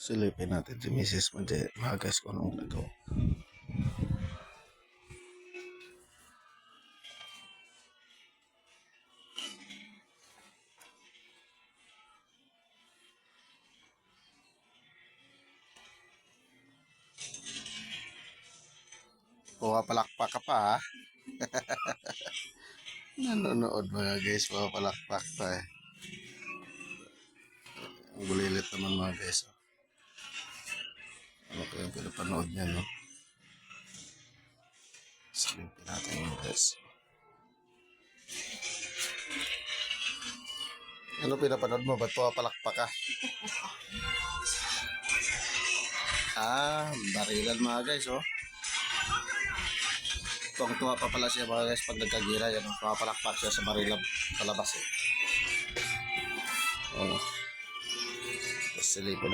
Silipin natin si Mrs. mga guys kung anong nagawa. Pumapalakpak ka pa ha. Nanonood mga guys, pumapalakpak pa eh. Ang gulilit naman mga guys. Ano ko yung pinapanood niya no? Silipin natin mga guys. Ano pinapanood mo? Ba't pumapalakpak ka? Barilan mga guys oh. Tuwang-tuwa pa pala siya mga guys pag nagkagira yan. Pumapalakpak siya sa barilan palabas eh. Tapos silipin